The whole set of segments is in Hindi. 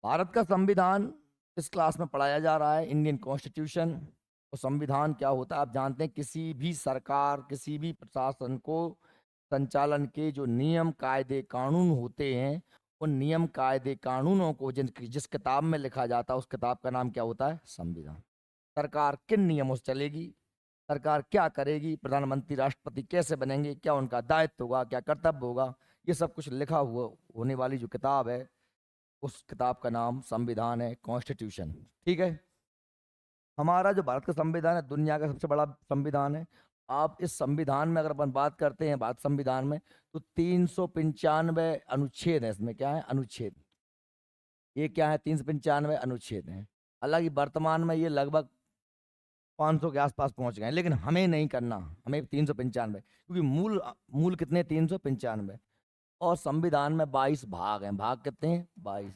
भारत का संविधान इस क्लास में पढ़ाया जा रहा है, इंडियन कॉन्स्टिट्यूशन। और संविधान क्या होता है आप जानते हैं। किसी भी सरकार, किसी भी प्रशासन को संचालन के जो नियम कायदे कानून होते हैं, उन नियम कायदे कानूनों को जिस किताब में लिखा जाता है, उस किताब का नाम क्या होता है? संविधान। सरकार किन नियमों से चलेगी, सरकार क्या करेगी, प्रधानमंत्री राष्ट्रपति कैसे बनेंगे, क्या उनका दायित्व होगा, क्या कर्तव्य होगा, ये सब कुछ लिखा हुआ होने वाली जो किताब है, उस किताब का नाम संविधान है, कॉन्स्टिट्यूशन। ठीक है। हमारा जो भारत का संविधान है दुनिया का सबसे बड़ा संविधान है। आप इस संविधान में अगर अपन बात करते हैं भारत संविधान में, तो 395 अनुच्छेद है। इसमें क्या है? अनुच्छेद। ये क्या है? 395 अनुच्छेद हैं। हालांकि वर्तमान में ये लगभग 500 के आसपास पहुंच गए हैं, लेकिन हमें नहीं करना। हमें 395, क्योंकि मूल मूल कितने? 395। और संविधान में 22 भाग हैं। भाग कितने हैं? 22।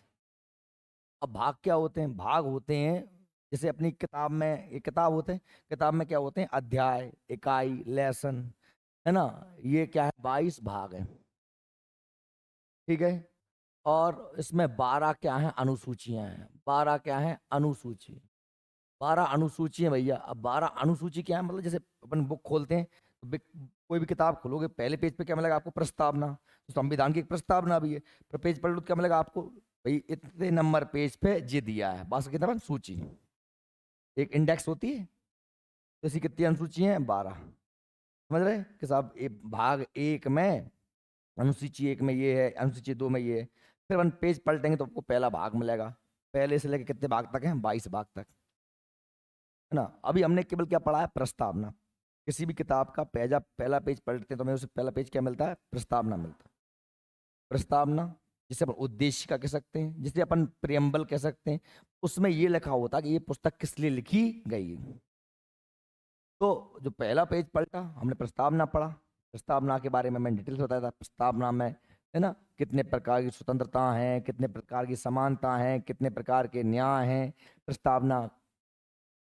अब भाग क्या होते हैं? भाग होते हैं जैसे अपनी किताब में, एक किताब होते हैं, किताब में क्या होते हैं? अध्याय, इकाई, लेसन, है ना। ये क्या है? 22 भाग हैं। ठीक है। और इसमें 12 क्या है? अनुसूचियां हैं। 12 क्या है? अनुसूची। 12 अनुसूची है भैया। अब 12 अनुसूची क्या है? मतलब जैसे अपन बुक खोलते हैं तो कोई भी किताब खोलोगे, पहले पेज पे क्या मिलेगा आपको? प्रस्तावना। तो संविधान की एक प्रस्तावना भी है। फिर पेज पढ़ लो तो क्या मिलेगा आपको? भाई इतने नंबर पेज पे ये दिया है, बस किताब है सूची। एक इंडेक्स होती है। तो ऐसी कितनी अनुसूची हैं? 12। समझ रहे कि साहब? भाग एक में, अनुसूची एक में ये है, अनुसूची दो में ये है। फिर अपन पेज पलटेंगे तो आपको पहला भाग मिलेगा। पहले से लेकर कितने भाग तक है? 22 भाग तक, है ना। अभी हमने केवल क्या पढ़ा है? प्रस्तावना। किसी भी किताब का पहला पेज पलटते हैं तो हमें उसे पहला पेज क्या मिलता है? प्रस्तावना मिलता है। प्रस्तावना, जिसे अपन उद्देशिका कह सकते हैं, जिसे अपन प्रियम्बल कह सकते हैं। उसमें ये लिखा होता है कि ये पुस्तक किस लिए लिखी गई है। तो जो पहला पेज पलटा, हमने प्रस्तावना पढ़ा। प्रस्तावना के बारे में मैंने डिटेल्स बताया था। प्रस्तावना में, है ना, कितने प्रकार की स्वतंत्रता हैं, कितने प्रकार की समानता हैं, कितने प्रकार के न्याय हैं। प्रस्तावना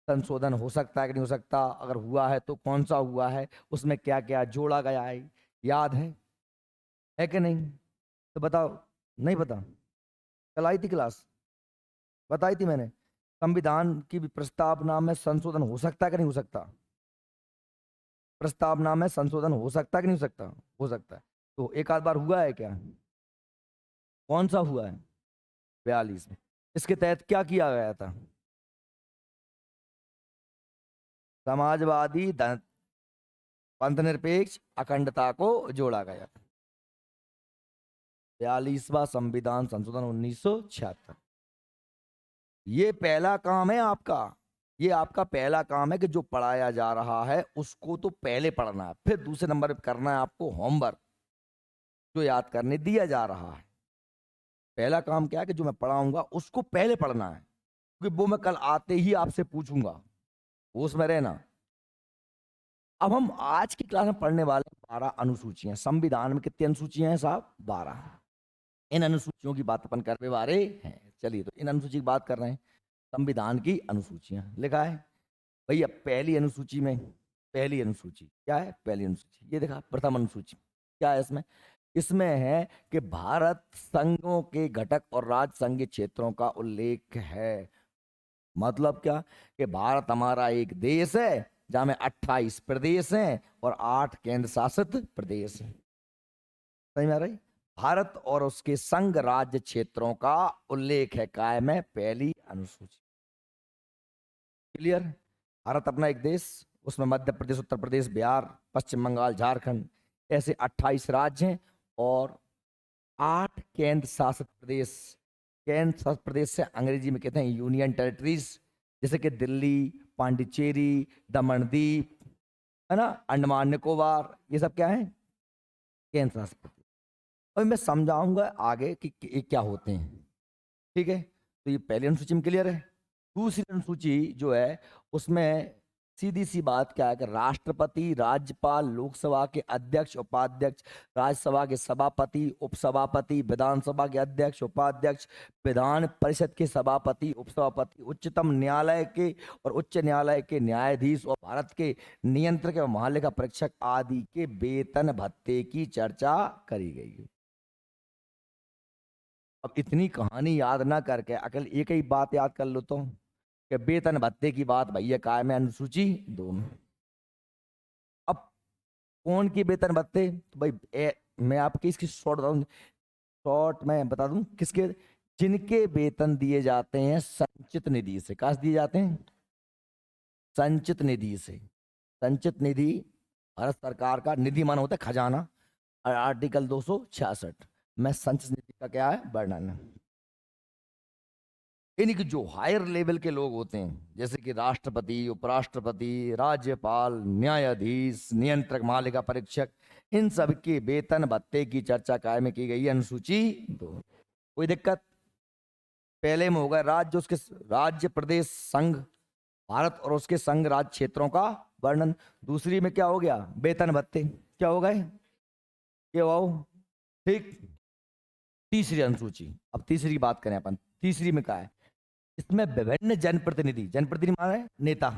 संशोधन हो सकता है कि नहीं हो सकता, अगर हुआ है तो कौन सा हुआ है, उसमें क्या क्या जोड़ा गया है, याद है कि नहीं? तो बताओ। नहीं पता? कल आई थी क्लास, बताई थी मैंने। संविधान की भी प्रस्तावना में संशोधन हो सकता है कि नहीं हो सकता? प्रस्तावना में संशोधन हो सकता है कि नहीं हो सकता? हो सकता है। तो एक आध बार हुआ है क्या? कौन सा हुआ है? 42 में। इसके तहत क्या किया गया था? समाजवादी पंथ निरपेक्ष अखंडता को जोड़ा गया। 42वां संविधान संशोधन 1976। ये पहला काम है आपका। ये आपका पहला काम है कि जो पढ़ाया जा रहा है उसको तो पहले पढ़ना है, फिर दूसरे नंबर पे करना है आपको होमवर्क, जो याद करने दिया जा रहा है। पहला काम क्या है कि जो मैं पढ़ाऊंगा उसको पहले पढ़ना है, क्योंकि वो मैं कल आते ही आपसे पूछूंगा। वो उसमें रहना। अब हम आज की क्लास में पढ़ने वाले 12 अनुसूचियां। संविधान में कितनी अनुसूचियां हैं साहब? 12। इन अनुसूचियों की बात अपन कर रहे हैं। चलिए, तो इन अनुसूची की बात कर रहे हैं। संविधान की अनुसूचियां लिखा है भैया। पहली अनुसूची में, पहली अनुसूची क्या है? पहली अनुसूची ये देखा, प्रथम अनुसूची क्या है इसमें? इसमें है कि भारत संघों के घटक और राज्य संघीय क्षेत्रों का उल्लेख है। मतलब क्या? कि भारत हमारा एक देश है जहां में 28 प्रदेश हैं और 8 केंद्र शासित प्रदेश हैं। समझ में आ रही? भारत और उसके संघ राज्य क्षेत्रों का उल्लेख है काय में, पहली अनुसूची। क्लियर? भारत अपना एक देश, उसमें मध्य प्रदेश, उत्तर प्रदेश, बिहार, पश्चिम बंगाल, झारखंड, ऐसे 28 राज्य हैं और 8 केंद्र शासित प्रदेश। केंद्र शासित प्रदेश से अंग्रेजी में कहते हैं यूनियन टेरिटरीज, जैसे कि दिल्ली, पांडिचेरी, दमन दीप, है ना, अंडमान निकोबार, ये सब क्या है? केंद्र शासित प्रदेश। और मैं समझाऊंगा आगे कि ये क्या होते हैं। ठीक है। तो ये पहली अनुसूची में क्लियर है। दूसरी अनुसूची जो है, उसमें सीधी सी बात क्या है कि राष्ट्रपति, राज्यपाल, लोकसभा के अध्यक्ष, उपाध्यक्ष, राज्यसभा के सभापति, उपसभापति, विधानसभा के अध्यक्ष, उपाध्यक्ष, विधान परिषद के सभापति, उपसभापति, उच्चतम न्यायालय के और उच्च न्यायालय के न्यायाधीश और भारत के नियंत्रक एवं महालेखा परीक्षक आदि के वेतन भत्ते की चर्चा करी गई है। अब इतनी कहानी याद ना करके अकल एक ही बात याद कर लो तो, कि वेतन भत्ते की बात भैया काय में अनुसूची 2 में। अब कौन की वेतन भत्ते, तो भाई मैं आपकी इसकी शॉर्ट में बता दूं किसके, जिनके वेतन दिए जाते हैं संचित निधि से। कहाँ से दिए जाते हैं? संचित निधि से। संचित निधि भारत सरकार का निधि माना होता है खजाना, और आर्टिकल 266 में संचित निधि का क्या है वर्णन है। इनकी जो हायर लेवल के लोग होते हैं जैसे कि राष्ट्रपति, उपराष्ट्रपति, राज्यपाल, न्यायाधीश, नियंत्रक, महालेखा परीक्षक, इन सब के वेतन भत्ते की चर्चा काय में की गई है अनुसूची 2। कोई दिक्कत? पहले में होगा राज्य, उसके राज्य, प्रदेश, संघ, भारत और उसके संघ राज्य क्षेत्रों का वर्णन। दूसरी में क्या हो गया? वेतन भत्ते। क्या हो गए? ये वाओ, ठीक। तीसरी अनुसूची, अब तीसरी बात करें अपन, तीसरी में क्या है? इसमें विभिन्न जनप्रतिनिधि, जनप्रतिनिधि माने नेता,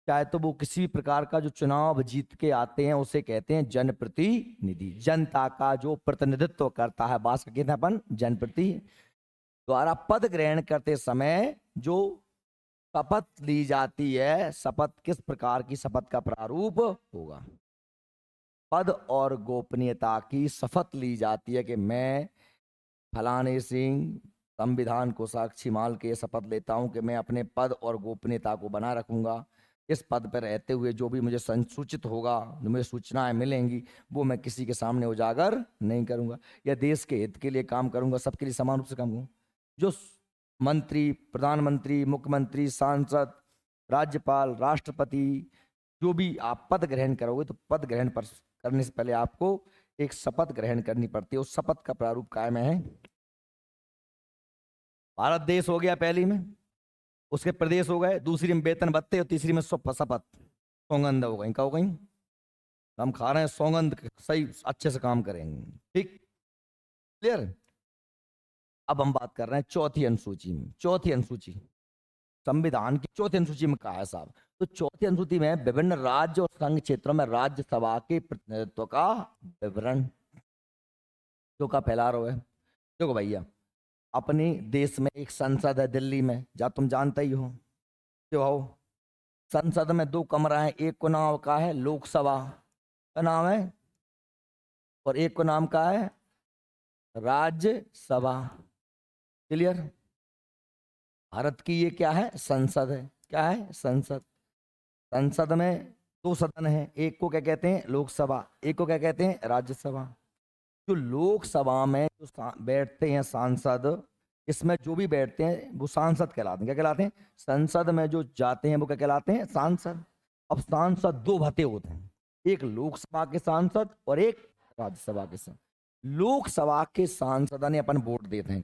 चाहे तो वो किसी भी प्रकार का जो चुनाव जीत के आते हैं उसे कहते हैं जनप्रतिनिधि। जनता का जो प्रतिनिधित्व करता है, बात कहते हैं अपन जनप्रति, द्वारा पद ग्रहण करते समय जो शपथ ली जाती है, शपथ किस प्रकार की शपथ का प्रारूप होगा? पद और गोपनीयता की शपथ ली जाती है कि मैं फलाने सिंह संविधान को साक्षी मान के शपथ लेता हूं कि मैं अपने पद और गोपनीयता को बना रखूंगा। इस पद पर रहते हुए जो भी मुझे संसूचित होगा, जो मुझे सूचनाएं मिलेंगी, वो मैं किसी के सामने उजागर नहीं करूंगा, या देश के हित के लिए काम करूंगा, सबके लिए समान रूप से काम करूंगा। जो मंत्री, प्रधानमंत्री, मुख्यमंत्री, सांसद, राज्यपाल, राष्ट्रपति, जो भी आप पद ग्रहण करोगे तो पद ग्रहण पर करने से पहले आपको एक शपथ ग्रहण करनी पड़ती है। उस शपथ का प्रारूप काय में है? भारत देश हो गया पहली में, उसके प्रदेश हो गए, दूसरी में वेतन भत्ते, और तीसरी में शपथ सौगंध हो गई। क्या हो गई? हम खा रहे हैं सौगंध, सही अच्छे से काम करेंगे। ठीक, क्लियर? अब हम बात कर रहे हैं चौथी अनुसूची में। चौथी अनुसूची संविधान की चौथी अनुसूची में कहा है साहब, तो चौथी अनुसूची में विभिन्न राज्य और संघ क्षेत्रों में राज्यसभा के प्रतिनिधित्व का विवरण जो का फैला रहा है। देखो भैया, अपने देश में एक संसद है दिल्ली में, जहाँ तुम जानते ही हो क्यों हो। संसद में 2 कमरा है, एक को नाम का है लोकसभा का नाम है, और एक को नाम का है राज्यसभा। क्लियर? भारत की ये क्या है? संसद है। क्या है? संसद। संसद में 2 सदन हैं, एक को क्या कहते हैं? लोकसभा, एक को क्या कहते हैं? राज्यसभा। जो लोकसभा में जो बैठते हैं सांसद, इसमें जो भी बैठते हैं वो सांसद कहलाते हैं। क्या कहलाते हैं? संसद में जो जाते हैं वो क्या कहलाते हैं? सांसद। अब सांसद 2 भत्ते होते हैं, एक लोकसभा के सांसद और एक राज्यसभा के सांसद। लोकसभा के सांसद ने अपन वोट देते हैं,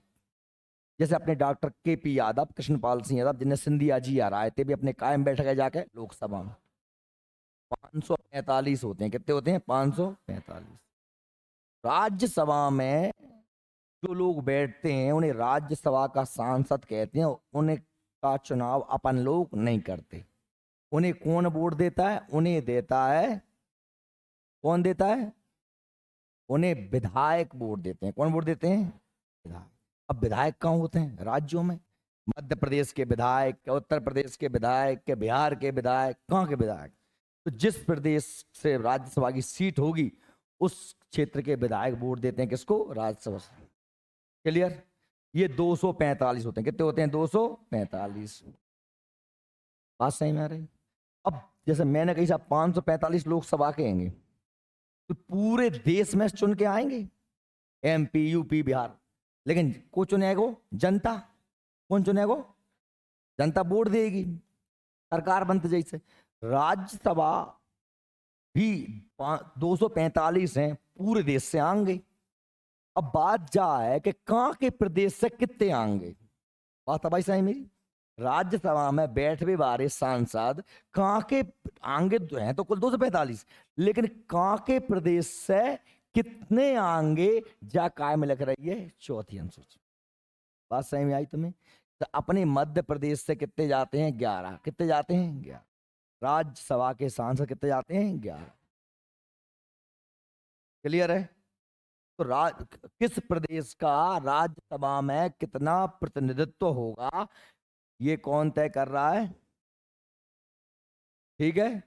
जैसे अपने डॉक्टर KP यादव, कृष्णपाल सिंह यादव, जिन्हें सिंधिया जी हराए थे, भी अपने कायम बैठक है जाके लोकसभा में। 545 होते हैं। कितने होते हैं? 545। राज्यसभा में जो लोग बैठते हैं उन्हें राज्यसभा का सांसद कहते हैं। उन्हें का चुनाव अपन लोग नहीं करते। उन्हें कौन वोट देता है? उन्हें देता है, कौन देता है? उन्हें विधायक वोट देते हैं। कौन वोट देते हैं? विधायक। अब विधायक कहाँ होते हैं? राज्यों में। मध्य प्रदेश के विधायक, के उत्तर प्रदेश के विधायक, के बिहार के विधायक, कहाँ के विधायक? तो जिस प्रदेश से राज्यसभा की सीट होगी उस क्षेत्र के विधायक वोट देते हैं किसको? राज्यसभा से। क्लियर? ये 245 होते हैं। कितने होते हैं? 245। बात सही में आ रही? अब जैसे मैंने कही साहब 545 लोकसभा के आएंगे, तो पूरे देश में चुन के आएंगे, MP, UP, बिहार, लेकिन को चुनेगा? जनता। कौन चुनेगा? जनता वोट देगी, सरकार बनते जैसे। राज्यसभा भी 245 हैं, पूरे देश से आएंगे। अब बात जा है कि कहां के प्रदेश से कितने आएंगे। बात भाई सही मेरी? राज्यसभा में बैठे बारे सांसद कहां के आएंगे? हैं तो कुल 245, लेकिन कहां के प्रदेश से कितने आएंगे जा काय में लिख रही है चौथी अनुसूची। बात सही में आई तुम्हें? तो अपने मध्य प्रदेश से कितने जाते हैं? 11। कितने जाते हैं? 11। राज्यसभा के सांसद कितने जाते हैं? 11। क्लियर है? तो किस प्रदेश का राज्यसभा में कितना प्रतिनिधित्व होगा, ये कौन तय कर रहा है? ठीक है,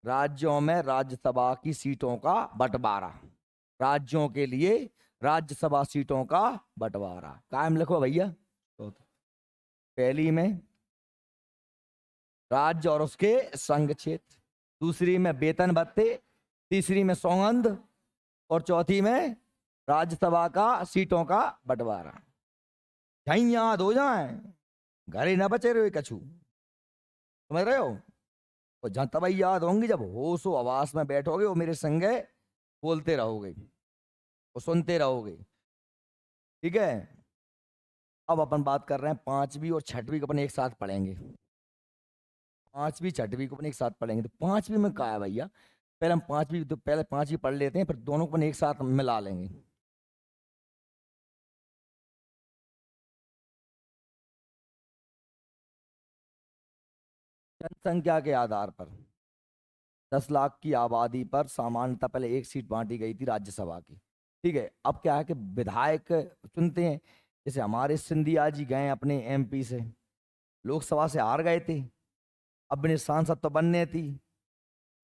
राज्यों में राज्यसभा की सीटों का बंटवारा, राज्यों के लिए राज्यसभा सीटों का बंटवारा कायम लिखो भैया। तो पहली में राज्य और उसके संघ क्षेत्र, दूसरी में वेतन भत्ते, तीसरी में सौगंध, और चौथी में राज्यसभा का सीटों का बंटवारा। यहीं याद हो जाए, घरे न बचे रहे कछु, समझ रहे हो? और जहां तब याद होंगी जब होशो आवास में बैठोगे वो मेरे संगे बोलते रहोगे और सुनते रहोगे। ठीक है, अब अपन बात कर रहे हैं पांचवी और छठवीं को अपन एक साथ पढ़ेंगे। पांचवी छठवीं को अपन एक साथ पढ़ेंगे। तो पांचवी में क्या है भैया, पहले हम पांचवी, तो पहले पांचवी पढ़ लेते हैं, फिर दोनों को अपन एक साथ मिला लेंगे। जनसंख्या के आधार पर 10 लाख की आबादी पर सामान्यतः पहले एक सीट बांटी गई थी राज्यसभा की। ठीक है, अब क्या है कि विधायक चुनते हैं। जैसे हमारे सिंधिया जी गए अपने एमपी से, लोकसभा से हार गए थे, अब बिना सांसद तो बनने थी,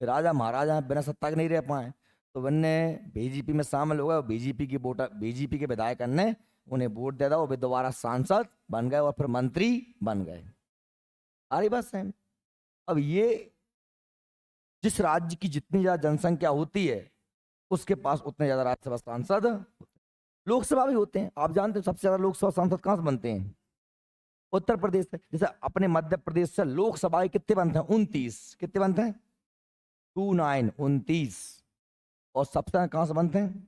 राजा महाराजा बिना सत्ता के नहीं रह पाए, तो बनने बीजेपी में शामिल हो गए। बीजेपी की वोटर, बीजेपी के विधायक ने उन्हें वोट दे दिया, वो भी दोबारा सांसद बन गए और फिर मंत्री बन गए। आ रही बात सहम? अब ये जिस राज्य की जितनी ज्यादा जनसंख्या होती है उसके पास उतने ज्यादा राज्यसभा सांसद, लोकसभा भी होते हैं। आप जानते हैं सबसे ज्यादा लोकसभा सांसद कहां से बनते हैं? उत्तर प्रदेश से। जैसे अपने मध्य प्रदेश से लोकसभा के कितने बनते हैं? 29। कितने बनते हैं? 29, 29। और सबसे ज्यादा कहां से बनते हैं?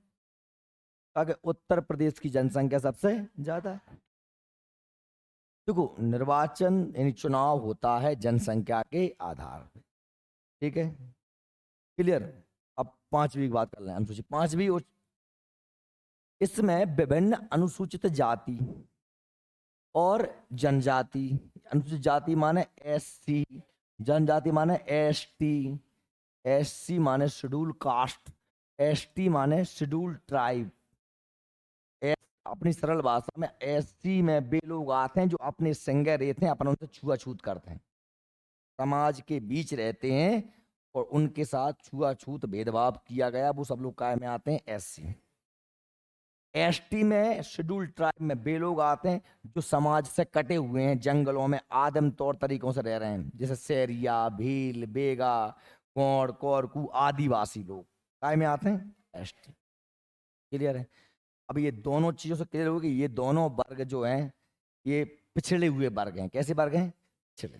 ताकि उत्तर प्रदेश की जनसंख्या सबसे ज्यादा है। देखो, निर्वाचन यानी चुनाव होता है जनसंख्या के आधार पर। ठीक है, क्लियर? अब पांचवी की बात कर रहे हैं, अनुसूचित पांचवी। और इसमें विभिन्न अनुसूचित जाति और जनजाति, अनुसूचित जाति माने एससी, जनजाति माने एसटी, एससी माने शेड्यूल कास्ट, एसटी माने शेड्यूल ट्राइब। अपनी सरल भाषा में एससी में वे लोग आते हैं जो अपने संगे रहते हैं, अपन उनसे छुआछूत करते हैं, समाज के बीच रहते हैं और उनके साथ छुआछूत भेदभाव किया गया, वो सब लोग काय में आते हैं? एससी। एसटी में शेड्यूल ट्राइब में वे लोग आते हैं जो समाज से कटे हुए हैं, जंगलों में आदिम तौर तरीकों से रह रहे हैं, जैसे सेरिया, भील, बेगा, कोंड, कोरकू, आदिवासी लोग काय में आते हैं? एसटी। क्लियर है? अब ये दोनों चीजों से क्लियर होगी, ये दोनों वर्ग जो हैं ये पिछड़े हुए वर्ग हैं। कैसे वर्ग हैं? पिछड़े।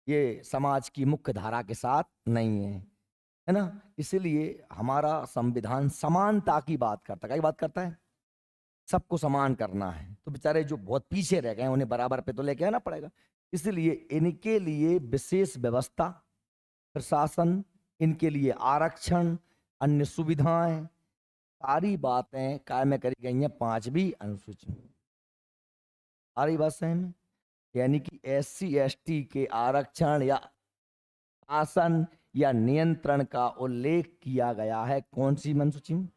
ये समाज की मुख्य धारा के साथ नहीं है ना? इसीलिए हमारा संविधान समानता की बात करता है। क्या बात करता है? सबको समान करना है। तो बेचारे जो बहुत पीछे रह गए हैं उन्हें बराबर पे तो लेके आना पड़ेगा। इसलिए इनके लिए विशेष व्यवस्था, प्रशासन, इनके लिए आरक्षण, अन्य सुविधाएं, सारी बातें कायम करी गई हैं पांचवी अनुसूची में। आ रही बात समझ में? यानी कि एससी एसटी के आरक्षण या शासन या नियंत्रण का उल्लेख किया गया है कौन सी अनुसूची में?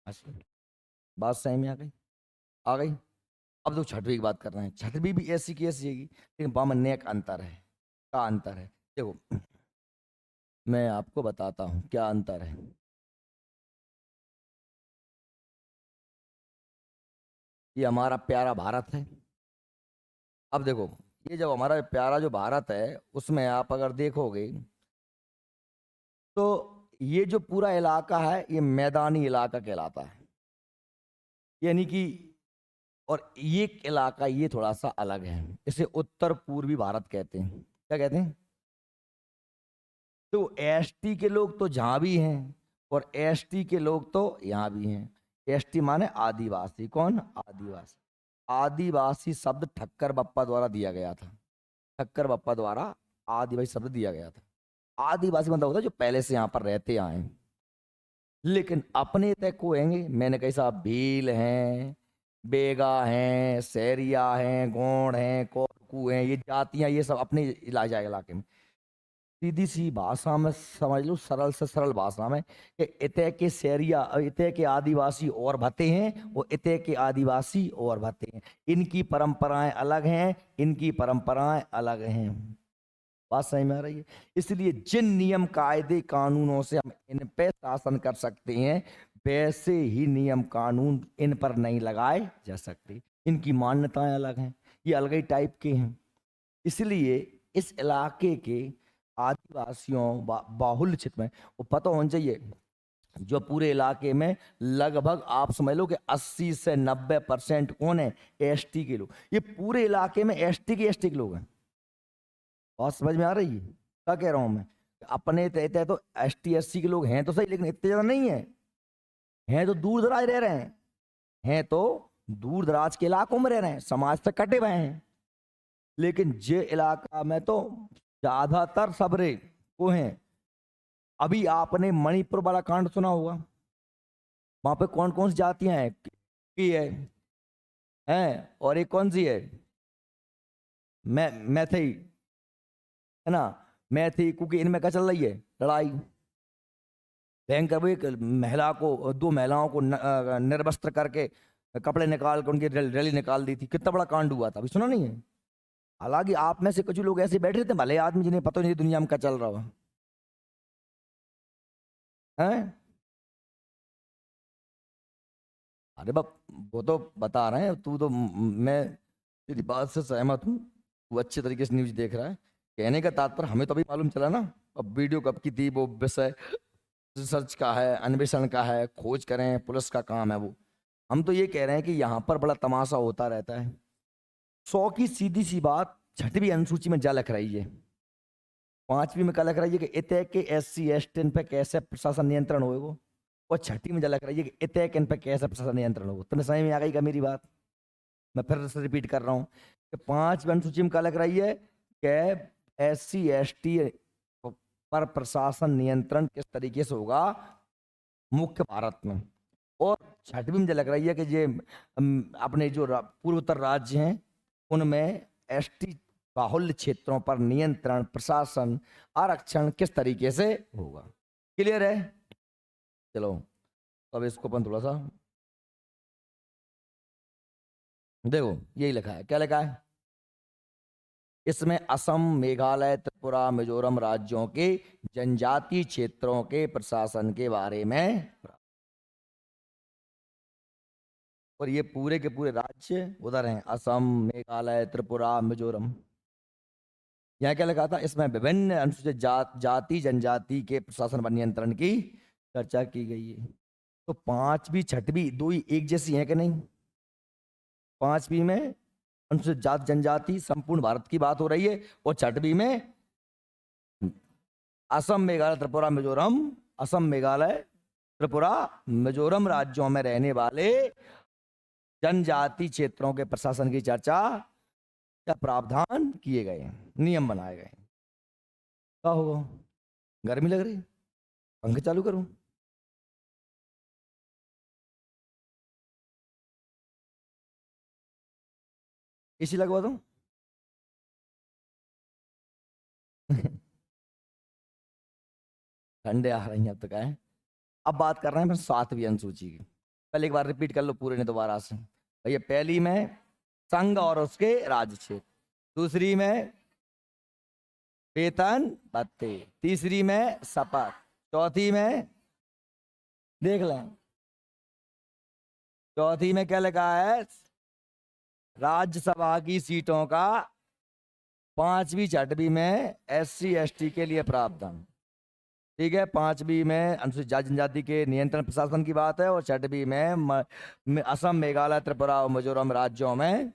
अच्छा, बात सही में आ गई? आ गई। अब तो छठवीं की बात कर रहे हैं। छठवीं भी ऐसी की ऐसी है, लेकिन बामन में एक अंतर है। क्या अंतर है? देखो, मैं आपको बताता हूं क्या अंतर है। ये हमारा प्यारा भारत है। अब देखो, ये जब हमारा प्यारा जो भारत है उसमें आप अगर देखोगे तो ये जो पूरा इलाका है ये मैदानी इलाका कहलाता है। यानी कि, और ये इलाका ये थोड़ा सा अलग है, इसे उत्तर पूर्वी भारत कहते हैं। क्या कहते हैं? तो एसटी के लोग तो जहां भी हैं और एसटी के लोग तो यहाँ भी हैं। एसटी माने आदिवासी। कौन? आदिवासी। आदिवासी शब्द ठक्कर बप्पा द्वारा दिया गया था। ठक्कर बप्पा द्वारा आदिवासी शब्द दिया गया था। आदिवासी मतलब होता है जो पहले से यहाँ पर रहते आए हैं। लेकिन अपने तय को होंगे, मैंने कही साहब, भील हैं, बेगा हैं, सहरिया हैं, गोंड हैं, कोरकू हैं, ये जातियां ये सब अपने इलाके में। सीधी सी भाषा में समझ लो, सरल से सरल भाषा में, कि इतने के शहरिया, इतने के आदिवासी और भते हैं, वो इतने के आदिवासी और भते हैं। इनकी परंपराएं अलग हैं, इनकी परंपराएं अलग हैं। बात समझ में आ रही है? इसलिए जिन नियम कायदे कानूनों से हम इन पे शासन कर सकते हैं, वैसे ही नियम कानून इन पर नहीं लगाए जा सकते। इनकी मान्यताएं अलग हैं, ये अलग ही टाइप के हैं। इसलिए इस इलाके के आदिवासियों बाहुल्य क्षेत्र में, वो पता होना चाहिए, जो पूरे इलाके में लगभग आप समझ लो कि 80 से 90% कौन है? एसटी के लोग। ये पूरे इलाके में एसटी के लोग हैं। बात समझ में आ रही है क्या कह रहा हूं मैं? अपने तय तो ST SC के लोग हैं तो सही, लेकिन इतने ज्यादा नहीं है। हैं तो दूर दराज रह रहे हैं तो दूर दराज के इलाकों में रह रहे हैं, समाज से कटे हुए हैं। लेकिन जे इलाका में तो ज्यादातर सबरे को हैं। अभी आपने मणिपुर वाला कांड सुना होगा। वहां पे कौन कौन सी जातियां हैं? की है और एक कौन सी है? मैथी है ना। मैथी, क्योंकि इनमें क्या चल रही है? लड़ाई। भयंकर। वो एक महिला को, दो महिलाओं को निर्वस्त्र करके कपड़े निकाल के उनकी रैली निकाल दी थी। कितना बड़ा कांड हुआ था, अभी सुना नहीं है? हालांकि आप में से कुछ लोग ऐसे बैठे थे, भले आदमी जिन्हें पता नहीं दुनिया में क्या चल रहा है। अरे बाप, वो तो बता रहे हैं। तू तो मैं तेरी बात से सहमत हूँ। वो अच्छे तरीके से न्यूज देख रहा है। कहने का तात्पर्य हमें तो अभी मालूम चला ना। अब वीडियो कब की थी, वो विषय रिसर्च का है, अन्वेषण का है, खोज करें, पुलिस का काम है वो। हम तो ये कह रहे हैं कि यहाँ पर बड़ा तमाशा होता रहता है। 100 की सीधी सी बात 6वीं अनुसूची में जा लिख रही है। 5वीं में क्या लिख रही है? कि इतने के SC ST पे कैसे प्रशासन नियंत्रण होगा। और 6वीं में जा लिख रही है कि इतने के इन पे कैसे प्रशासन नियंत्रण होगा। तुम्हें समझ में आ गई क्या मेरी बात? मैं फिर से रिपीट कर रहा हूँ कि 5वीं अनुसूची में क्या लिख रही है? कि SC ST पर प्रशासन नियंत्रण किस तरीके से होगा मुख्य भारत में। और 6वीं में लग रही है कि ये अपने जो पूर्वोत्तर राज्य हैं उनमें ST बाहुल्य क्षेत्रों पर नियंत्रण, प्रशासन, आरक्षण किस तरीके से होगा। क्लियर है? चलो अब इसको अपन थोड़ा सा देखो। यही लिखा है, क्या लिखा है इसमें? असम, मेघालय, त्रिपुरा, मिजोरम राज्यों के जनजातीय क्षेत्रों के प्रशासन के बारे में। और ये पूरे के पूरे राज्य उधर हैं, असम, मेघालय, त्रिपुरा, मिजोरम। यहाँ क्या लिखा था? इसमें विभिन्न अनुसूचित जाति जनजाति के प्रशासन व नियंत्रण की चर्चा की गई है। तो 5वीं 6वीं दो ही एक जैसी हैं कि नहीं? 5वीं में अनुसूचित जाति जनजाति संपूर्ण भारत की बात हो रही है, और 6वीं में असम, मेघालय, त्रिपुरा, मिजोरम, असम, मेघालय, त्रिपुरा, मिजोरम राज्यों में रहने वाले जनजाति क्षेत्रों के प्रशासन की चर्चा या प्रावधान किए गए हैं, नियम बनाए गए हैं। क्या होगा? गर्मी लग रही? पंखे चालू करूं? एसी लगवा दूं? ठंडे आ रही हैं अब तक है। अब बात कर रहे हैं फिर 7वीं अनुसूची की। पहले एक बार रिपीट कर लो पूरे ने दोबारा से भैया। पहली में संघ और उसके राज्य क्षेत्र, दूसरी में वेतन भत्ते, तीसरी में शपथ, चौथी में देख लें, चौथी में क्या लिखा है? राज्यसभा की सीटों का 5वीं 6वीं में SC ST के लिए प्रावधान। ठीक है, 5वीं में अनुसूचित जाति जनजाति के नियंत्रण प्रशासन की बात है, और 6वीं में असम, मेघालय, त्रिपुरा और मिजोरम राज्यों में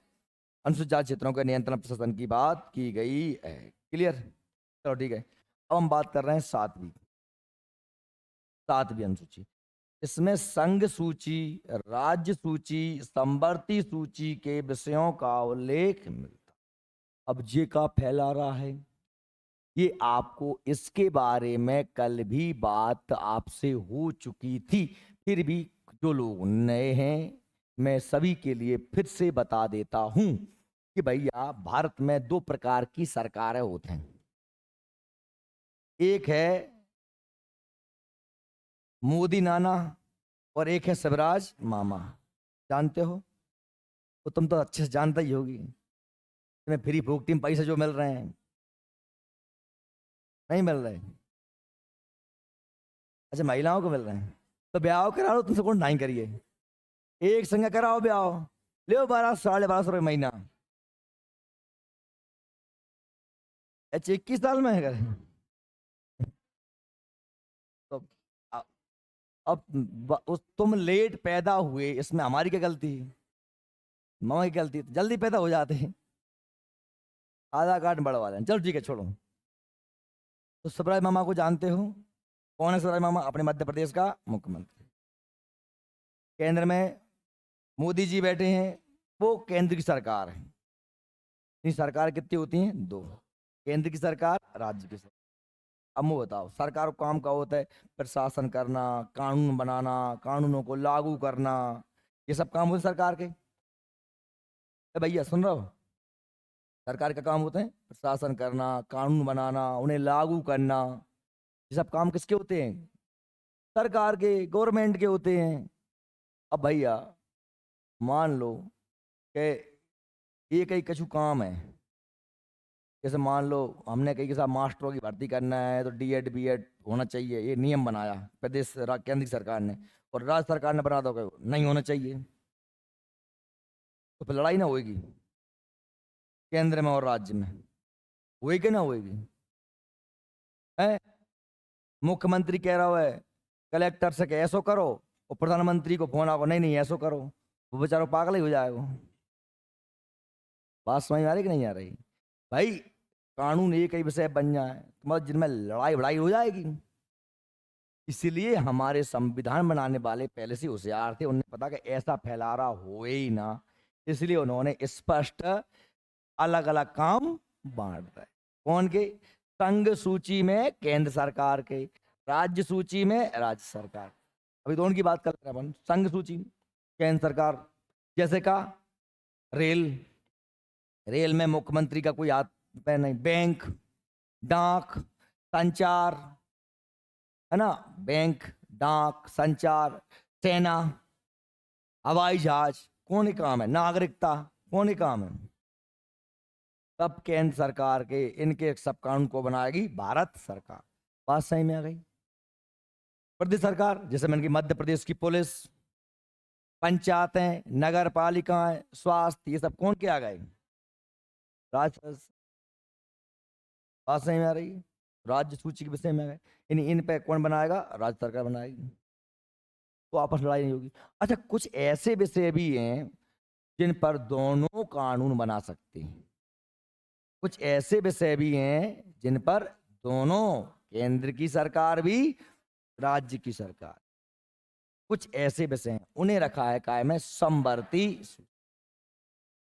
अनुसूचित जाति क्षेत्रों के नियंत्रण प्रशासन की बात की गई है। क्लियर? चलो ठीक है। अब हम बात कर रहे हैं 7वीं अनुसूची। इसमें संघ सूची, राज्य सूची, संवर्ती सूची के विषयों का उल्लेख मिलता। अब जे का फैला रहा है, ये आपको इसके बारे में कल भी बात आपसे हो चुकी थी। फिर भी जो लोग नए हैं, मैं सभी के लिए फिर से बता देता हूं कि भैया भारत में 2 प्रकार की सरकारें होते हैं। एक है मोदी नाना और एक है शिवराज मामा। जानते हो? तो तुम तो अच्छे से जानता ही होगी। तुम्हें फ्री फूकती में पैसे जो मिल रहे हैं, नहीं मिल रहे? अच्छा, महिलाओं को मिल रहे हैं तो ब्याह करा लो, तुमसे कौन नहीं करिए। एक संग कराओ ब्याह, ले 1200 साढ़े 1200 रुपये महीना। अच्छा, 21 साल में है करे तो अ- अब तुम लेट पैदा हुए, इसमें हमारी क्या गलती है? मामा की गलती है, जल्दी पैदा हो जाते हैं, आधार कार्ड बढ़वा दें। चलो ठीक है, छोड़ो। तो शिवराज मामा को जानते हो? कौन है शिवराज मामा? अपने मध्य प्रदेश का मुख्यमंत्री। केंद्र में मोदी जी बैठे हैं, वो केंद्र की सरकार है। ये सरकार कितनी होती हैं? दो। केंद्र की सरकार, राज्य की सरकार। अब मुझे बताओ, सरकार का काम क्या होता है? प्रशासन करना, कानून बनाना, कानूनों को लागू करना, ये सब काम होते हैं सरकार के। भैया सुन रहे हो? सरकार का काम होते हैं प्रशासन करना, कानून बनाना, उन्हें लागू करना। ये सब काम किसके होते हैं? सरकार के, गवर्नमेंट के होते हैं। अब भैया मान लो कि ये कई कछु काम है, जैसे मान लो हमने कहीं के साथ मास्टरों की भर्ती करना है तो डीएड बीएड होना चाहिए, ये नियम बनाया केंद्र की सरकार ने, और राज्य सरकार ने बना दो कि नहीं होना चाहिए। तो फिर लड़ाई ना होगी केंद्र में और राज्य में? होगी कि ना होगी? है मुख्यमंत्री कह रहा है कलेक्टर से कि ऐसो करो, और प्रधानमंत्री को फोन आओ नहीं नहीं ऐसो करो, वो बेचारा पागल ही हो जाएगा। बात समझ में आ रही कि नहीं आ रही? भाई कानून एक ही विषय बन जाए मतलब जिनमें लड़ाई बड़ाई हो जाएगी। इसीलिए हमारे संविधान बनाने वाले पहले से होशियार थे, उन्हें पता कि ऐसा फैलारा हो ही ना, इसलिए उन्होंने स्पष्ट अलग अलग काम बांट रहे। कौन के? संघ सूची में केंद्र सरकार के, राज्य सूची में राज्य सरकार। अभी दोनों की बात कर रहे हैं अपन। संघ सूची केंद्र सरकार, जैसे का रेल, रेल में मुख्यमंत्री का कोई हाथ पैर नहीं। बैंक, डाक, संचार, है ना, बैंक, डाक, संचार, सेना, हवाई जहाज, कौन ही काम है? नागरिकता, कौन ही काम है? तब केंद्र सरकार के इनके सब कानून को बनाएगी भारत सरकार। बात सही में आ गई? प्रदेश सरकार, जैसे मैंने की मध्य प्रदेश की पुलिस, पंचायतें, नगर पालिकाएं, स्वास्थ्य, ये सब कौन के आ गए? राज्य। बात सही में आ रही है? राज्य सूची के विषय में आ गए। इन पे कौन बनाएगा? राज्य सरकार बनाएगी। तो आपस में लड़ाई नहीं होगी। अच्छा, कुछ ऐसे विषय भी हैं जिन पर दोनों कानून बना सकते हैं। कुछ ऐसे विषय भी हैं जिन पर दोनों, केंद्र की सरकार भी, राज्य की सरकार, कुछ ऐसे विषय हैं उन्हें रखा है काय में समवर्ती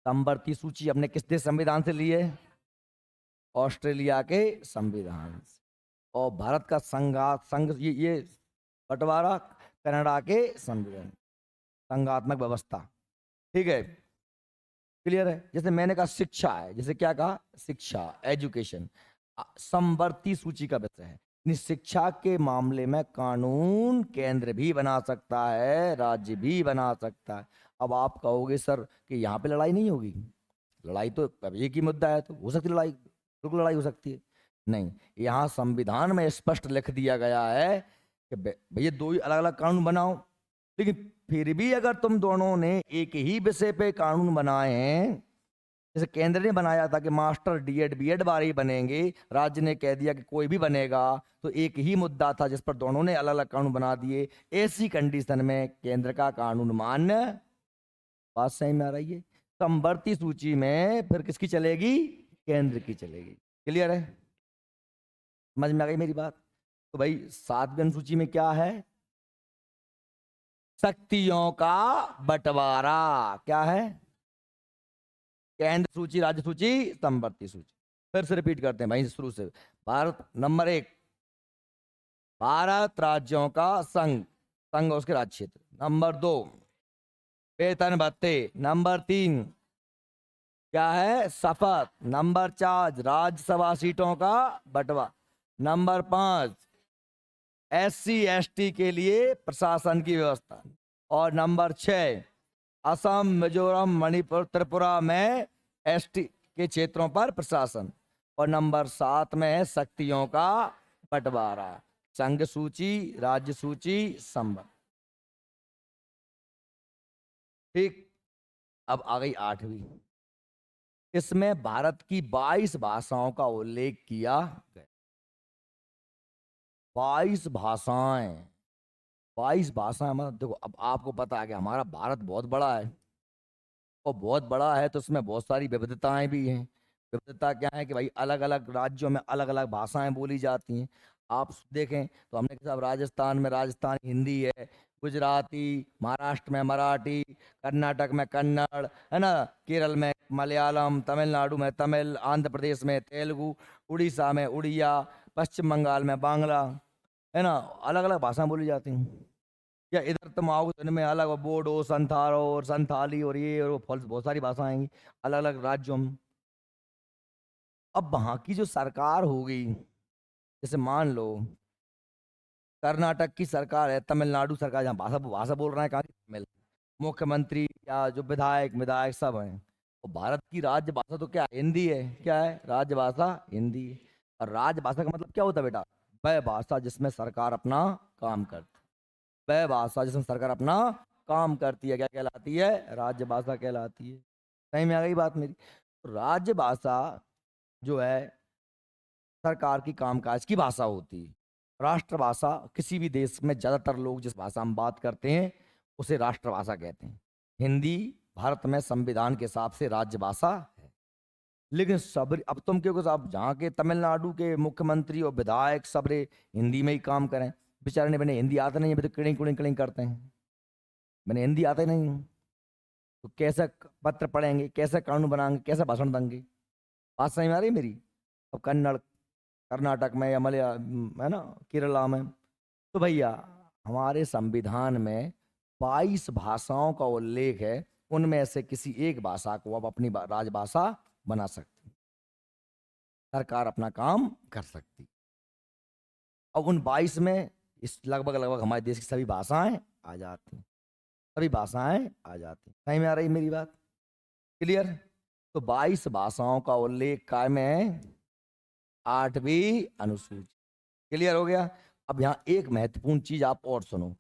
समवर्ती सूची। हमने किस देश संविधान से ली है? ऑस्ट्रेलिया के संविधान से। और भारत का संघ ये बंटवारा कनाडा के संविधान, संघात्मक व्यवस्था। ठीक है, क्लियर है? जैसे मैंने कहा शिक्षा है, जैसे क्या कहा? शिक्षा, एजुकेशन, समवर्ती सूची का विषय है। शिक्षा के मामले में कानून केंद्र भी बना सकता है, राज्य भी बना सकता है। अब आप कहोगे सर कि यहाँ पे लड़ाई नहीं होगी। लड़ाई तो अब एक ही मुद्दा है, तो हो सकती है लड़ाई, बिल्कुल लड़ाई हो सकती है। नहीं, यहाँ संविधान में स्पष्ट लिख दिया गया है कि भैया दो ही अलग अलग कानून बनाओ, लेकिन फिर भी अगर तुम दोनों ने एक ही विषय पे कानून बनाए हैं, जैसे केंद्र ने बनाया था कि मास्टर डीएड बीएड बारे ही बनेंगे, राज्य ने कह दिया कि कोई भी बनेगा, तो एक ही मुद्दा था जिस पर दोनों ने अलग अलग कानून बना दिए। ऐसी कंडीशन में केंद्र का कानून मान्य। बात सही में आ रही है? समवर्ती सूची में फिर किसकी चलेगी? केंद्र की चलेगी। क्लियर है? समझ में आ गई मेरी बात? तो भाई 7वीं अनुसूची में क्या है? शक्तियों का बंटवारा। क्या है? केंद्र सूची, राज्य सूची, समवर्ती सूची। फिर से रिपीट करते हैं भाई शुरू से। भारत नंबर 1, भारत राज्यों का संघ, संघ उसके राज्य क्षेत्र। नंबर 2, वेतन भत्ते। नंबर 3 क्या है? शपथ। नंबर 4 राज्यसभा सीटों का बंटवारा। नंबर 5, SC ST के लिए प्रशासन की व्यवस्था। और नंबर 6, असम, मिजोरम, मणिपुर, त्रिपुरा में ST के क्षेत्रों पर प्रशासन। और नंबर 7 में है शक्तियों का बंटवारा, संघ सूची, राज्य सूची, संबंध। ठीक, अब आ गई 8वीं। इसमें भारत की 22 भाषाओं का उल्लेख किया गया। 22 भाषाएं, 22 भाषाएं। मतलब देखो, अब आपको पता है कि हमारा भारत बहुत बड़ा है, और बहुत बड़ा है तो उसमें बहुत सारी विविधताएं भी हैं। विविधता क्या है कि भाई अलग अलग राज्यों में अलग अलग भाषाएं बोली जाती हैं। आप देखें तो हमने कहा राजस्थान में राजस्थानी हिंदी है, गुजराती, महाराष्ट्र में मराठी, कर्नाटक में कन्नड़, है ना, केरल में मलयालम, तमिलनाडु में तमिल, आंध्र प्रदेश में तेलुगु, उड़ीसा में उड़िया, पश्चिम बंगाल में बांग्ला, है ना, अलग अलग भाषाएं बोली जाती हैं। या इधर तुम आओगे तो इनमें अलग बोडो, संथारो और संथाली और ये और वो बहुत सारी भाषाएं आएंगी अलग अलग राज्यों में। अब वहां की जो सरकार होगी, जैसे मान लो कर्नाटक की सरकार है, तमिलनाडु सरकार, जहाँ भाषा भाषा बोल रहे हैं कहाँ की, तमिल। मुख्यमंत्री या जो विधायक विधायक सब हैं। और भारत की राजभाषा तो क्या है? हिंदी है। क्या है? राजभाषा हिंदी है। और राजभाषा का मतलब क्या होता है बेटा? वह भाषा जिसमें सरकार अपना काम करती है। वह भाषा जिसमें सरकार अपना काम करती है क्या कहलाती है? राजभाषा कहलाती है। सही में आ गई बात मेरी? तो राजभाषा जो है सरकार की कामकाज की भाषा होती है। राष्ट्रभाषा किसी भी देश में ज्यादातर लोग जिस भाषा में बात करते हैं उसे राष्ट्रभाषा कहते हैं। हिंदी भारत में संविधान के हिसाब से राज्यभाषा है। लेकिन सब, अब तुम क्योंकि साहब जहाँ के तमिलनाडु के मुख्यमंत्री और विधायक सबरे हिंदी में ही काम करें, बेचारे ने बने हिंदी आता नहीं है, तो किड़िंग कुड़िंग किड़िंग करते हैं, मैंने हिंदी आते नहीं, तो कैसे पत्र पढ़ेंगे, कैसे कानून बनाएंगे, कैसे भाषण देंगे? बात समझ में आ रही है मेरी? अब कन्नड़ कर्नाटक में या मलया, है ना, केरला में। तो भैया हमारे संविधान में 22 भाषाओं का उल्लेख है। उनमें से किसी एक भाषा को अब अपनी राजभाषा बना सकती, सरकार अपना काम कर सकती। अब उन 22 में इस लगभग लगभग हमारे देश की सभी भाषाएं आ जाती हैं। सभी भाषाएं आ जाती हैं। सही में आ रही मेरी बात? क्लियर? तो 22 भाषाओं का उल्लेख काय में है? 8वीं अनुसूची। क्लियर हो गया? अब यहाँ एक महत्वपूर्ण चीज आप और सुनो।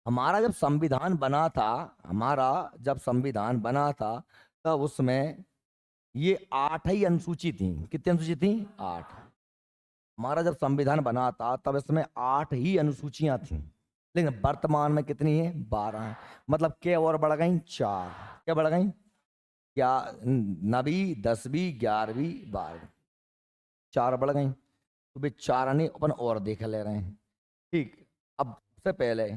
हमारा जब संविधान बना था, हमारा जब संविधान बना था, तब उसमें ये 8 ही अनुसूची थी। कितनी अनुसूची थी? 8। हमारा जब संविधान बना था तब इसमें 8 ही अनुसूचियां थी। लेकिन वर्तमान में कितनी है? 12 है। मतलब क्या और बढ़ गई? 4। क्या बढ़ गई? क्या? 9वीं, 10वीं, 11वीं, 12वीं, 4 बढ़ गई। तो भाई 4 आने अपन और देख ले रहे हैं। ठीक। अब से पहले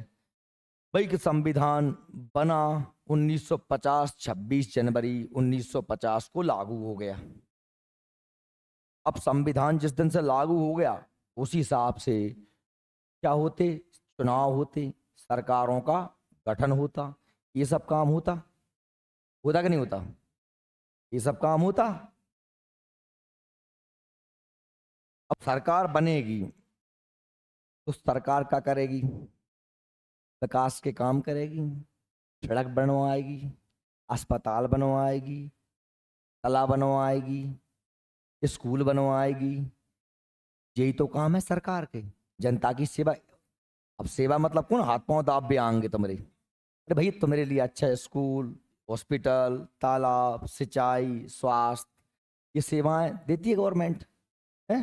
भाई कि संविधान बना 1950, 26 जनवरी 1950 को लागू हो गया। अब संविधान जिस दिन से लागू हो गया उसी हिसाब से क्या होते? चुनाव होते, सरकारों का गठन होता, ये सब काम होता। होता कि नहीं होता? ये सब काम होता। अब सरकार बनेगी तो सरकार क्या करेगी? विकास के काम करेगी, सड़क बनवाएगी, अस्पताल बनवाएगी, तालाब बनवाएगी, स्कूल बनवाएगी। यही तो काम है सरकार के, जनता की सेवा। अब सेवा मतलब कौन हाथ पांव दाब भी आएंगे तुम्हारे? अरे भाई तुम्हारे लिए अच्छा है स्कूल, हॉस्पिटल, तालाब, सिंचाई, स्वास्थ्य, ये सेवाएं देती है गवर्नमेंट है।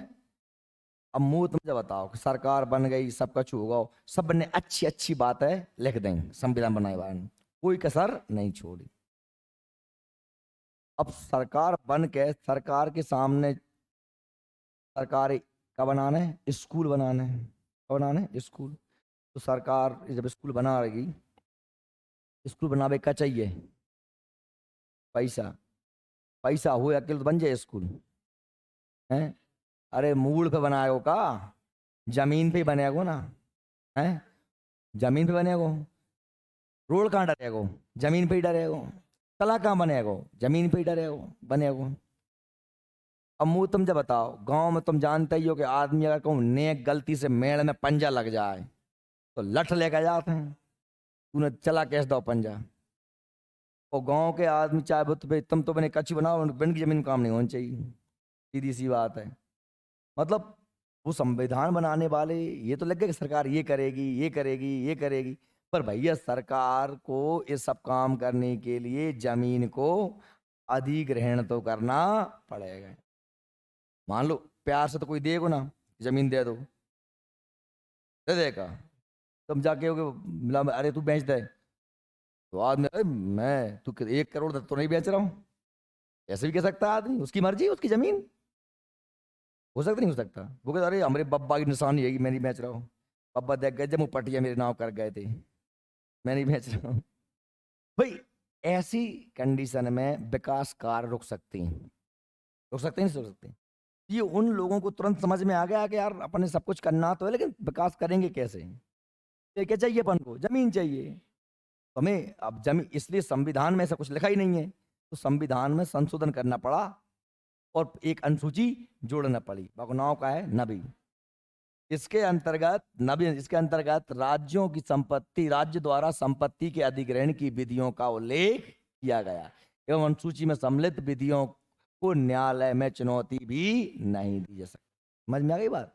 अब मुंह तुम जब बताओ कि सरकार बन गई सब कुछ होगा, सब ने अच्छी अच्छी बात है लिख देंगे संविधान बनाए वाले ने, कोई कसर नहीं छोड़ी। अब सरकार बन के सरकार के सामने सरकार का बनाना है, स्कूल बनाना है। क्या बनाना है? स्कूल। तो सरकार जब स्कूल बना रही, स्कूल बनावे का चाहिए पैसा। पैसा हो अकेले तो बन जाए स्कूल है? अरे मूड पे बनाएगो का? जमीन पे ही बनेगो ना है? जमीन पे बनेगो। रोड कहाँ डरेगो? जमीन पे ही डरेगो। तला कहाँ बनेगो? जमीन पे ही डरेगो बनेगो। अब मुँह तुम जब बताओ, गांव में तुम जानते ही हो कि आदमी अगर कहूँ नेक गलती से मेड़ में पंजा लग जाए तो लठ लेकर जाते हैं, तूने चला कैसे दो पंजा। और गांव के आदमी चाहे वो तुम तो बने कच्ची बनाओ, बन की जमीन में काम नहीं होनी चाहिए, सीधी सी बात है। मतलब वो संविधान बनाने वाले ये तो लग गया कि सरकार ये करेगी ये करेगी ये करेगी, पर भैया सरकार को ये सब काम करने के लिए जमीन को अधिग्रहण तो करना पड़ेगा। मान लो प्यार से तो कोई देगो ना, जमीन दे दो, दे देगा। तुम जाके हो अरे तू बेच दे, तो आदमी अरे मैं तू 1 करोड़ तो नहीं बेच रहा हूँ, ऐसे भी कह सकता है आदमी, उसकी मर्जी उसकी जमीन। हो सकता नहीं हो सकता, वो कहता अरे हमारे बब्बा की निशानी है कि मैं नहीं बेच रहा हूँ, बब्बा देख गए जब वो पटिया मेरे नाम कर गए थे, मैं नहीं बेच रहा हूँ। भाई ऐसी कंडीशन में विकास कार्य रुक सकती हैं, रुक सकते हैं नहीं रुक सकते। ये उन लोगों को तुरंत समझ में आ गया कि यार अपन ने सब कुछ करना तो है, लेकिन विकास करेंगे कैसे। ये क्या चाहिए अपन को, जमीन चाहिए। तो हमें अब जमीन, इसलिए संविधान में ऐसा कुछ लिखा ही नहीं है, तो संविधान में संशोधन करना पड़ा और एक अनुसूची जोड़ना पड़ी, नाम का है नबी। इसके अंतर्गत राज्यों की संपत्ति, राज्य द्वारा संपत्ति के अधिग्रहण की विधियों का उल्लेख किया गया एवं अनुसूची में सम्मिलित विधियों को न्यायालय में चुनौती भी नहीं दी जा सकती। समझ में आ गई बात,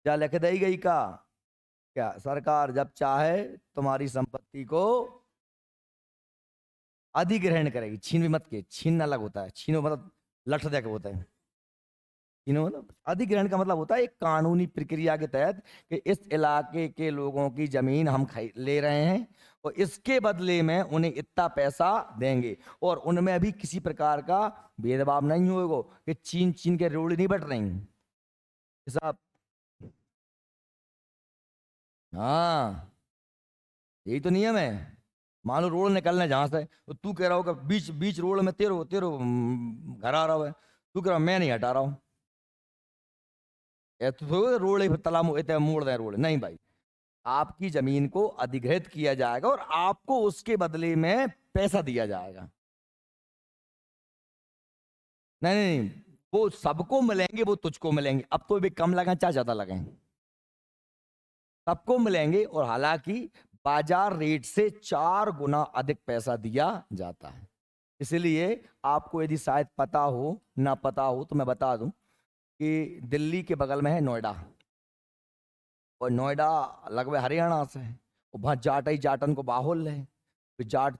क्या लिख दी गई का, क्या सरकार जब चाहे तुम्हारी संपत्ति को अधिग्रहण करेगी, छीन भी मत के, छीन अलग होता है, छीनो मतलब लठ दे के होता है, छीनो मतलब अधिग्रहण का मतलब होता है एक कानूनी प्रक्रिया के तहत कि इस इलाके के लोगों की जमीन हम ले रहे हैं और इसके बदले में उन्हें इतना पैसा देंगे, और उनमें अभी किसी प्रकार का भेदभाव नहीं होगा कि छीन छीन के रोड़ी नहीं बट रही साहब। हाँ यही तो नियम है। मान लो रोड निकलना है जहां से, तो तू कह रहा होगा बीच बीच रोड में तेरो तेरो घर आ रहा है, तू कह रहा मैं नहीं हटा रहा हूँ, तो रोड तालाब मोड़ दे रोड नहीं भाई, आपकी जमीन को अधिग्रहित किया जाएगा और आपको उसके बदले में पैसा दिया जाएगा। नहीं नहीं नहीं, वो सबको मिलेंगे, वो तुझको मिलेंगे, अब तो भी कम लगे चाहे ज्यादा लगे, सबको मिलेंगे, और हालांकि बाजार रेट से 4 गुना अधिक पैसा दिया जाता है। इसलिए आपको यदि शायद पता हो ना पता हो तो मैं बता दूं कि दिल्ली के बगल में है नोएडा, और नोएडा लगभग हरियाणा से है, और वहाँ जाट ही जाटन को बाहुल है, फिर जाट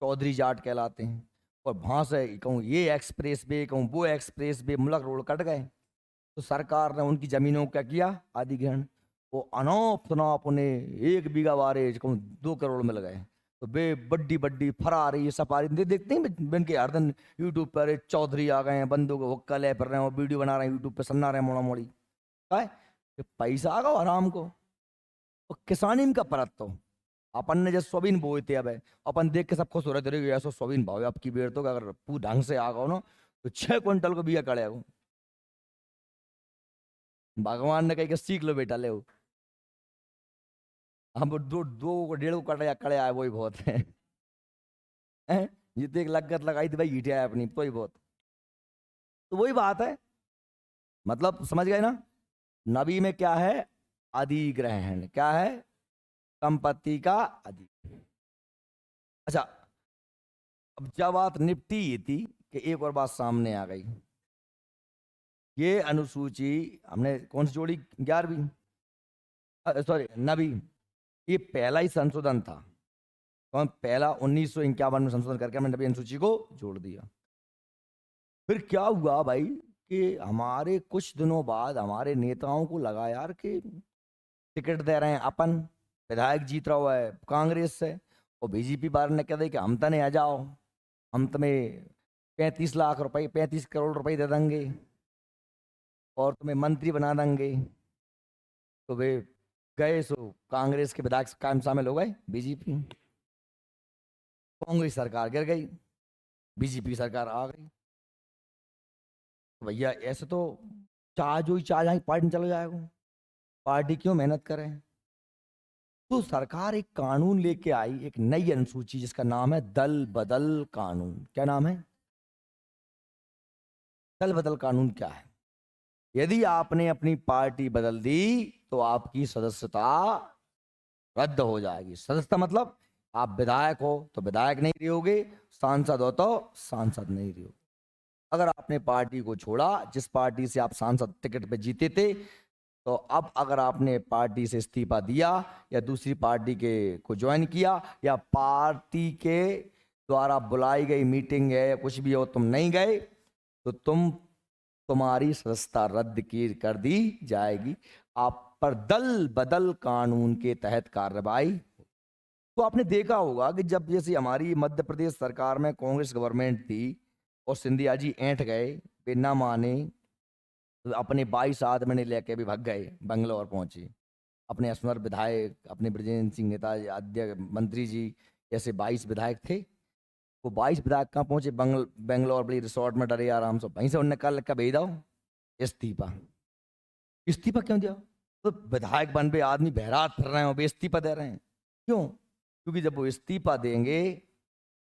चौधरी जाट कहलाते हैं, और वहाँ से कहूँ ये एक्सप्रेस वे कहूँ वो एक्सप्रेस वे मुलक रोड कट गए, तो सरकार ने उनकी जमीनों को क्या किया, अधिग्रहण। वो अनौप शनौप उन्हें 1 बीघा वारे कहूँ 2 करोड़ मिल गए। तो बे बड्डी बड्डी फरारी ये सफारी देखते हैं बन के हर दिन यूट्यूब पर चौधरी आ गए हैं, बंदों को हुक्का ले फिर रहे हैं, वीडियो बना रहे हैं यूट्यूब पे, सुना रहे हैं मोड़ा मोड़ी, क्या है कि पैसा आ गया आराम को। और किसानी में का परत तो अपन ने जैसे सोयाबीन बोए थे, अब अपन देख के सब खुश हो रहे थे ऐसा सोयाबीन भाव है आपकी बेर, तो अगर पूरा ढंग से आ गया ना तो 6 क्विंटल को बिया कड़े हो। भगवान ने कही कि सीख लो बेटा ले, हम दो दो 1.5 को कड़े कड़े आए वही बहुत है। हैं? जितने एक लागत लगाई थी भाई ईटे आए अपनी तो ही बहुत। तो वही बात है, मतलब समझ गए ना, नबी में क्या है, अधिग्रहण क्या है, संपत्ति का अधिग्रहण। अच्छा, अब जब बात निपटी ये थी कि एक और बात सामने आ गई, ये अनुसूची हमने कौन सी जोड़ी, 11वीं, सॉरी नबी, ये पहला ही संशोधन था, कौन पहला 1951 में संशोधन करके हमने नबी अनुसूची को जोड़ दिया। फिर क्या हुआ भाई कि हमारे कुछ दिनों बाद हमारे नेताओं को लगा यार कि टिकट दे रहे हैं अपन, विधायक जीत रहा हुआ है कांग्रेस से, और बीजेपी बार ने कह दे कि हम तने आ जाओ, हम तुम्हें 35 लाख रुपए 35 करोड़ रुपए दे देंगे और तुम्हें मंत्री बना देंगे। तो वे गए, सो कांग्रेस के विधायक कायम शामिल हो गए बीजेपी, कांग्रेस सरकार गिर गई, बीजेपी सरकार आ गई। तो भैया ऐसे तो चाह जो ही चाह जहाँ पार्टी में चला जाएगा, पार्टी क्यों मेहनत करे। तो सरकार एक कानून लेके आई, एक नई अनुसूची जिसका नाम है दल बदल कानून। क्या नाम है, दल बदल कानून क्या है? यदि आपने अपनी पार्टी बदल दी तो आपकी सदस्यता रद्द हो जाएगी। सदस्यता मतलब आप विधायक हो तो विधायक नहीं रहोगे, सांसद हो तो सांसद नहीं रहोगे। अगर आपने पार्टी को छोड़ा, जिस पार्टी से आप सांसद टिकट पे जीते थे, तो अब अगर आपने पार्टी से इस्तीफा दिया या दूसरी पार्टी के को ज्वाइन किया या पार्टी के द्वारा बुलाई गई मीटिंग है या कुछ भी हो तुम नहीं गए, तो तुम्हारी सदस्यता रद्द की कर दी जाएगी। आप पर दल बदल कानून के तहत कार्रवाई। तो आपने देखा होगा कि जब जैसे हमारी मध्य प्रदेश सरकार में कांग्रेस गवर्नमेंट थी और सिंधिया जी ऐंठ गए, वे ना माने, तो अपने 22 आदमी लेके भी भाग गए, बंगलौर पहुंचे। अपने असमर विधायक, अपने ब्रजेंद्र सिंह नेता, अध्यक्ष, मंत्री जी, ऐसे 22 विधायक थे। वो 22 विधायक कहाँ पहुंचे? बेंगलोर बड़ी रिसोर्ट में डरे आराम से। वहीं से उन्होंने कल का भेज दो इस्तीफा। इस्तीफा क्यों दिया? तो विधायक बन पे आदमी बहरात फिर रहे हैं, वो इस्तीफा दे रहे हैं। क्यों? क्योंकि जब वो इस्तीफा देंगे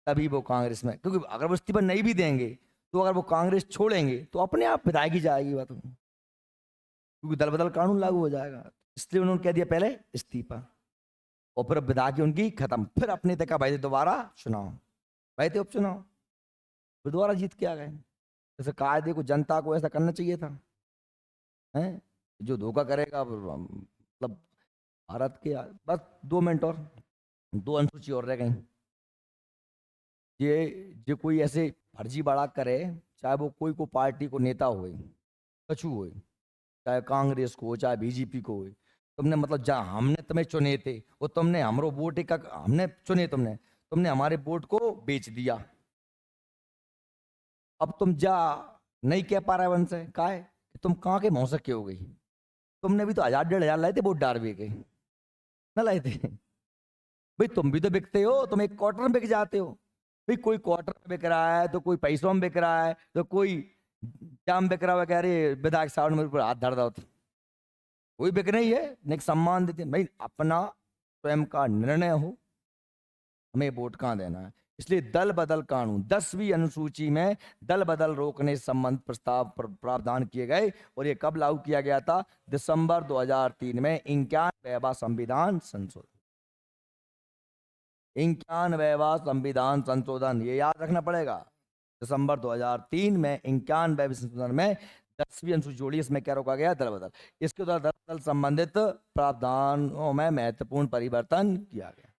तभी वो कांग्रेस में, क्योंकि अगर वो इस्तीफा नहीं भी देंगे तो अगर वो कांग्रेस छोड़ेंगे तो अपने आप विधायक ही जाएगी बात, क्योंकि दल बदल कानून लागू हो जाएगा। इसलिए उन्होंने कह दिया पहले इस्तीफा, और फिर विधायक उनकी खत्म। फिर अपने तक भाई दोबारा चुनाव, भाई थे उपचुनाव, फिर दोबारा जीत के आ गए। जैसे कायदे को, जनता को ऐसा करना चाहिए था, हैं? जो धोखा करेगा मतलब भारत के। बस 2 मिनट और, 2 अनुसूची और रह गई। ये कोई ऐसे फर्जी बड़ा करे, चाहे वो कोई को पार्टी को नेता होए, कछु होए, चाहे कांग्रेस को हो चाहे बीजेपी को हो, तुमने मतलब जहाँ हमने तुम्हें चुने थे वो तुमने हमरो वोट का, हमने चुने तुमने, तुमने हमारे वोट को बेच दिया। अब तुम जा नहीं कह पा रहे वन से का है कि तुम कहाँ के मौसक के हो गई। तुमने भी तो 1000-1500 लाए थे वोट डारवे के, ना लाए थे? भाई तुम भी तो बिकते हो, तुम एक क्वार्टर में बिक जाते हो। भाई कोई क्वार्टर में बिक रहा है तो कोई पैसों में बिक रहा है तो कोई जाम बिक रहा है, कह रहे विधायक साहब ने मेरे ऊपर हाथ धर दो, कोई बिक नहीं है, नेक सम्मान देते हैं। भाई अपना स्वयं का निर्णय हो, हमें वोट कहाँ देना है। इसलिए दल बदल कानून 10वीं अनुसूची में दल बदल रोकने संबंध प्रस्ताव प्रावधान किए गए, और ये कब लागू किया गया था? दिसंबर 2003 में 91वां संविधान संशोधन। 91वां संविधान संशोधन, ये याद रखना पड़ेगा। दिसंबर 2003 में 91वें संशोधन में 10वीं अनुसूची जोड़ी, इसमें क्या रोका गया? दल बदल। इसके द्वारा दल बदल संबंधित प्रावधानों में महत्वपूर्ण परिवर्तन किया गया।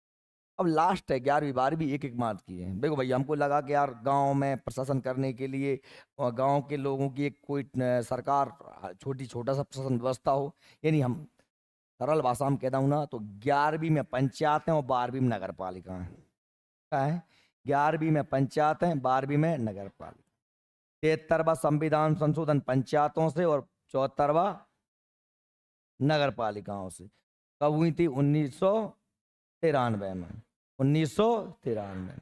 अब लास्ट है 11वीं 12वीं, एक एक मार्च की है। देखो भाई, हमको लगा कि यार गांव में प्रशासन करने के लिए और गांव के लोगों की एक कोई सरकार, छोटा सा प्रशासन व्यवस्था हो, यानी हम सरल भाषा में कहता हूँ ना, तो 11वीं में पंचायत है और 12वीं में नगर पालिका है। क्या है? 11वीं में पंचायत है, 12वीं में नगर पालिका। 73वां संविधान संशोधन पंचायतों से और 74वां नगर पालिकाओं से। कब हुई थी? 1993 में। 1993 में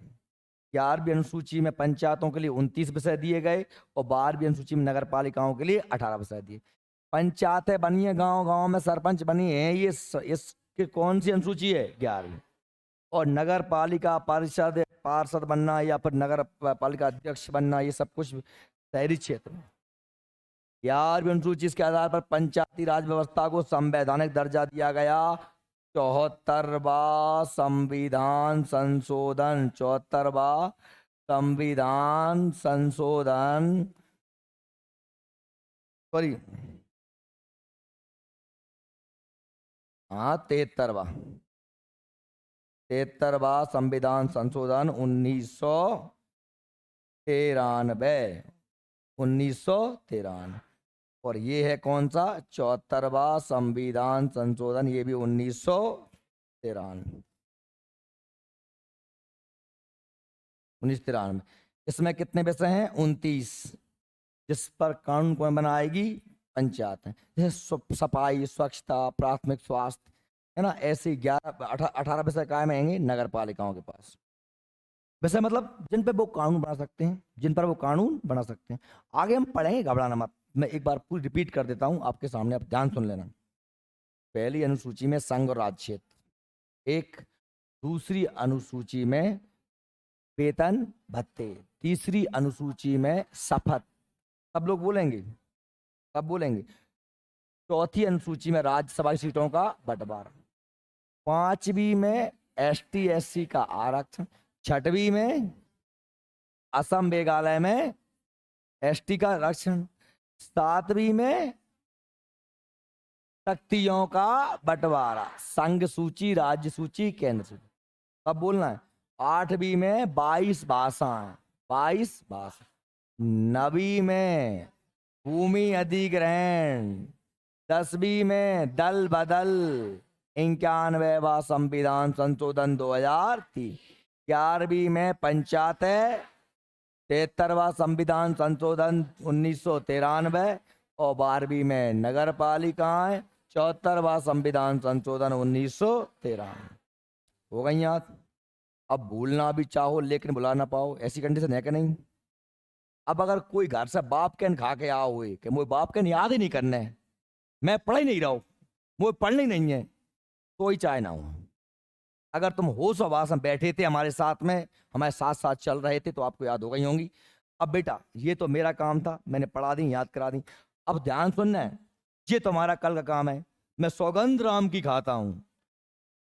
11वीं अनुसूची में पंचायतों के लिए 29 विषय दिए गए और 12वीं अनुसूची में नगर पालिकाओं के लिए 18 विषय दिए। पंचायतें बनी है, गांव गांव में सरपंच बनी है, ये इसके कौन सी अनुसूची है? 11वीं। और नगर पालिका पार्षद पार्षद बनना या फिर नगर पालिका अध्यक्ष बनना, ये सब कुछ शहरी क्षेत्र में। 11वीं अनुसूची के आधार पर पंचायती राज व्यवस्था को संवैधानिक दर्जा दिया गया। 74वां संविधान संशोधन, 74वां संविधान संशोधन, सॉरी हाँ 73वां संविधान संशोधन 1993। और ये है कौन सा? 74वां संविधान संशोधन, ये भी 1993। 1993। इसमें कितने विषय हैं? 29, जिस पर कानून कौन बनाएगी? पंचायत है। जैसे सफाई, स्वच्छता, प्राथमिक स्वास्थ्य, है ना, ऐसे 18 विषय कायम रहेंगे नगर पालिकाओं के पास। वैसे मतलब जिन पे वो कानून बना सकते हैं, जिन पर वो कानून बना सकते हैं। आगे हम पढ़ेंगे, घबराना मत। मैं एक बार पूरी रिपीट कर देता हूं आपके सामने, आप ध्यान सुन लेना। पहली अनुसूची में संघ और राज्य क्षेत्र एक, दूसरी अनुसूची में वेतन भत्ते, तीसरी अनुसूची में शपथ, सब लोग बोलेंगे, सब बोलेंगे। चौथी अनुसूची में राज्यसभा की सीटों का बंटवारा। पांचवी में एसटी एससी का आरक्षण। छठवीं में असम मेघालय में एसटी का आरक्षण। सातवीं में शक्तियों का बंटवारा, संघ सूची, राज्य सूची, केंद्र सूची। अब बोलना है। आठवीं में 22 भाषाएं, 22 भाषा। नवीं में भूमि अधिग्रहण। 10वीं में दल बदल। 91वां संविधान संशोधन 2003। 11वीं में पंचायतें। 73वां संविधान संशोधन 1993। और 12वीं में नगर पालिकाएं। 74वां संविधान संशोधन 1993। हो गई याद। अब भूलना भी चाहो लेकिन भुला ना पाओ, ऐसी कंडीशन है कि नहीं। अब अगर कोई घर से बाप कैन खा के आओ हुए कि मुझे बाप कैन याद ही नहीं करना है, मैं पढ़ ही नहीं रहा हूँ, मुझे पढ़नी नहीं है, तो ही चाहे ना हो। अगर तुम होश आवास में बैठे थे हमारे साथ में, हमारे साथ साथ चल रहे थे, तो आपको याद हो गई होंगी। अब बेटा ये तो मेरा काम था, मैंने पढ़ा दी, याद करा दी। अब ध्यान सुनना है, ये तुम्हारा कल का काम है। मैं सौगंध राम की खाता हूं,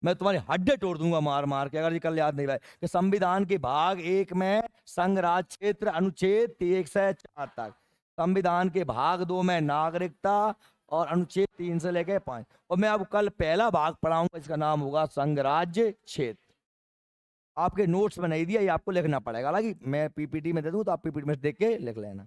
मैं तुम्हारे हड्डे तोड़ दूंगा मार मार के अगर ये कल याद नहीं रहा कि संविधान के भाग 1 में संघ राज क्षेत्र अनुच्छेद 1 से 4 तक, संविधान के भाग 2 में नागरिकता और अनुच्छेद 3 से लेकर 5। और मैं अब कल पहला भाग पढ़ाऊंगा, इसका नाम होगा संघ राज्य क्षेत्र। आपके नोट्स में नहीं दिया, ये आपको लिखना पड़ेगा। हालांकि मैं पीपीटी में दे दूं तो आप पीपीटी में देख के लिख लेना।